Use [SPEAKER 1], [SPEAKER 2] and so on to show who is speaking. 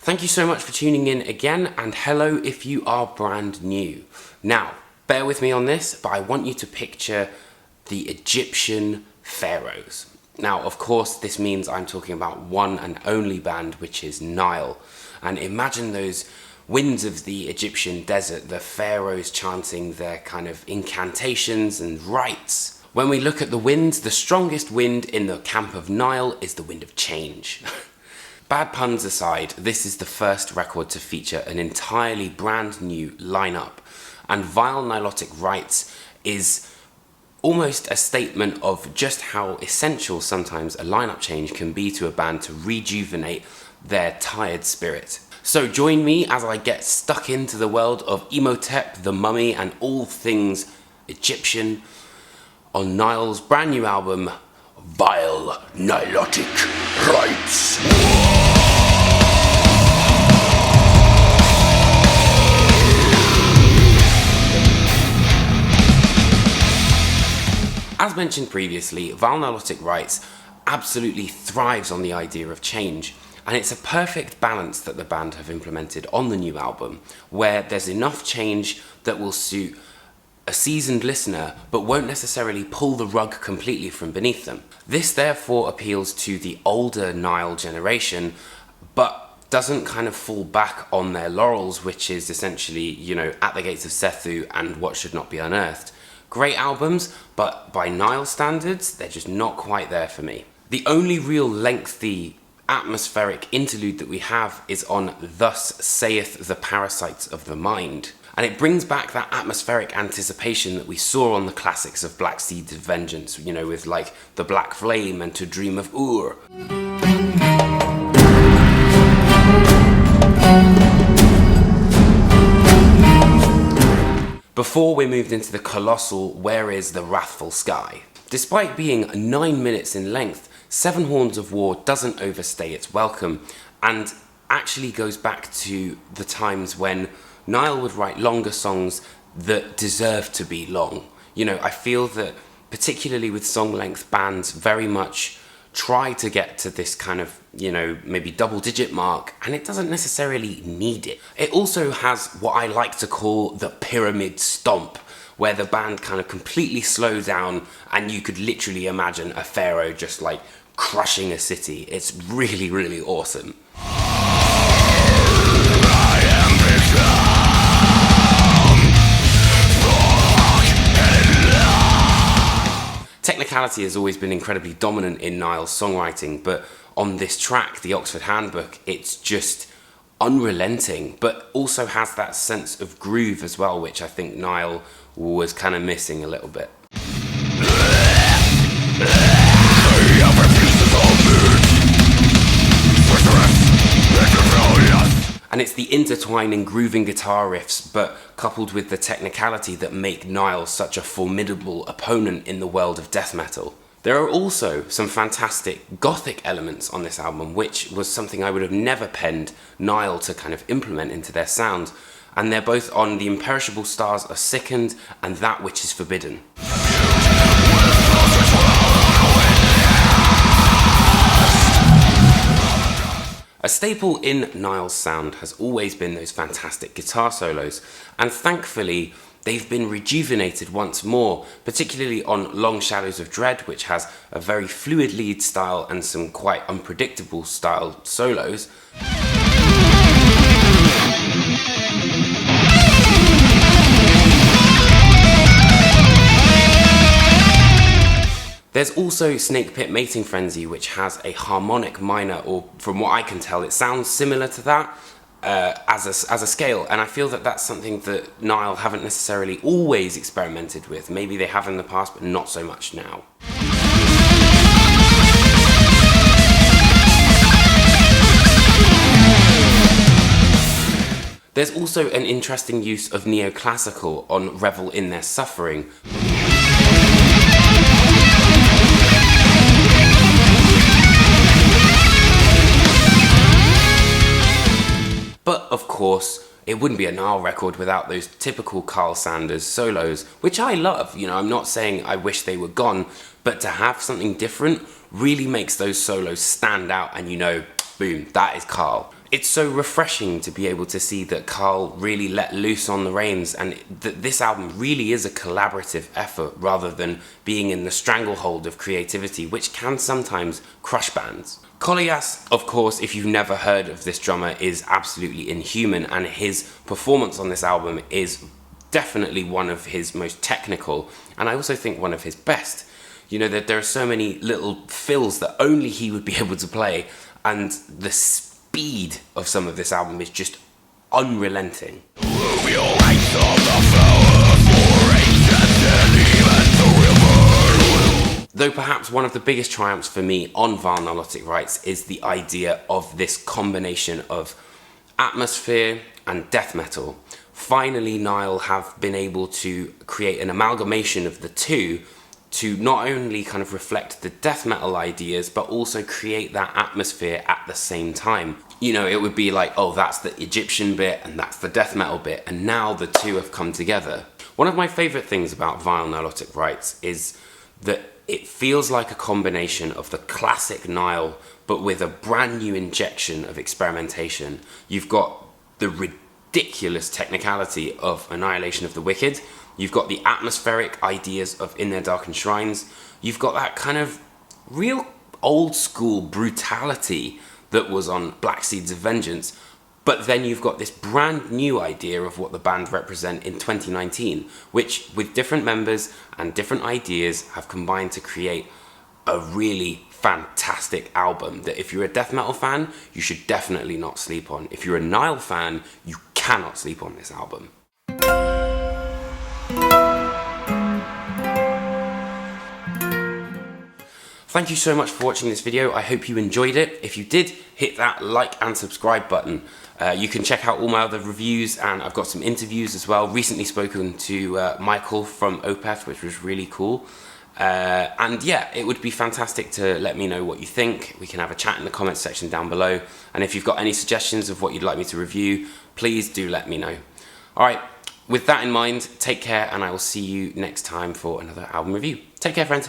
[SPEAKER 1] Thank you so much for tuning in again, and hello if you are brand new. Now, bear with me on this, but I want you to picture the Egyptian pharaohs. Now, of course, this means I'm talking about one and only band, which is Nile. And imagine those winds of the Egyptian desert, the pharaohs chanting their kind of incantations and rites. When we look at the winds, the strongest wind in the camp of Nile is the wind of change. Bad puns aside, this is the first record to feature an entirely brand new lineup, and Vile Nilotic Rites is almost a statement of just how essential sometimes a lineup change can be to a band to rejuvenate their tired spirit. So join me as I get stuck into the world of Imhotep, the Mummy, and all things Egyptian on Nile's brand new album, Vile Nilotic Rites. As mentioned previously, Vile Nilotic Rites absolutely thrives on the idea of change, and it's a perfect balance that the band have implemented on the new album, where there's enough change that will suit a seasoned listener, but won't necessarily pull the rug completely from beneath them. This therefore appeals to the older Nile generation, but doesn't kind of fall back on their laurels, which is essentially, At the Gates of Sethu and What Should Not Be Unearthed. Great albums, but by Nile standards, they're just not quite there for me. The only real lengthy atmospheric interlude that we have is on Thus Saith the Parasites of the Mind. And it brings back that atmospheric anticipation that we saw on the classics of Black Seeds of Vengeance, with like The Black Flame and To Dream of Ur. Before we moved into the colossal Where Is the Wrathful Sky. Despite being 9 minutes in length, Seven Horns of War doesn't overstay its welcome, and actually goes back to the times when Nile would write longer songs that deserve to be long. I feel that particularly with song length bands very much try to get to this kind of, maybe double digit mark, and it doesn't necessarily need it. It also has what I like to call the pyramid stomp, where the band kind of completely slow down and you could literally imagine a pharaoh just like crushing a city. It's really, really awesome. Technicality has always been incredibly dominant in Nile's songwriting, but on this track, the Oxford Handbook, it's just unrelenting, but also has that sense of groove as well, which I think Nile was kind of missing a little bit. And it's the intertwining grooving guitar riffs, but coupled with the technicality that make Nile such a formidable opponent in the world of death metal. There are also some fantastic gothic elements on this album, which was something I would have never penned Nile to kind of implement into their sound. And they're both on The Imperishable Stars Are Sickened and That Which Is Forbidden. A staple in Nile's sound has always been those fantastic guitar solos, and thankfully they've been rejuvenated once more, particularly on Long Shadows of Dread, which has a very fluid lead style and some quite unpredictable style solos. There's also Snake Pit Mating Frenzy, which has a harmonic minor, or from what I can tell, it sounds similar to that as a scale, and I feel that that's something that Nile haven't necessarily always experimented with. Maybe they have in the past, but not so much now. There's also an interesting use of neoclassical on Revel in Their Suffering. But of course, it wouldn't be a Nile record without those typical Carl Sanders solos, which I love. I'm not saying I wish they were gone, but to have something different really makes those solos stand out, and Boom, that is Carl. It's so refreshing to be able to see that Carl really let loose on the reins, and that this album really is a collaborative effort rather than being in the stranglehold of creativity, which can sometimes crush bands. Kolias, of course, if you've never heard of this drummer, is absolutely inhuman, and his performance on this album is definitely one of his most technical, and I also think one of his best. You know, that there are so many little fills that only he would be able to play, and the speed of some of this album is just unrelenting. Though perhaps one of the biggest triumphs for me on Nilotic Rites is the idea of this combination of atmosphere and death metal. Finally, Nile have been able to create an amalgamation of the two to not only kind of reflect the death metal ideas, but also create that atmosphere at the same time. You know, it would be like, oh, that's the Egyptian bit and that's the death metal bit, and now the two have come together. One of my favorite things about Nilotic Rites is that it feels like a combination of the classic Nile, but with a brand new injection of experimentation. You've got the ridiculous technicality of Annihilation of the Wicked. You've got the atmospheric ideas of In Their Darkened Shrines. You've got that kind of real old school brutality that was on Black Seeds of Vengeance. But then you've got this brand new idea of what the band represent in 2019, which with different members and different ideas have combined to create a really fantastic album that if you're a death metal fan, you should definitely not sleep on. If you're a Nile fan, you cannot sleep on this album. Thank you so much for watching this video. I hope you enjoyed it. If you did, hit that like and subscribe button. You can check out all my other reviews, and I've got some interviews as well. Recently spoken to Michael from Opeth, which was really cool. And yeah, it would be fantastic to let me know what you think. We can have a chat in the comments section down below. And if you've got any suggestions of what you'd like me to review, please do let me know. All right, with that in mind, take care, and I will see you next time for another album review. Take care, friends.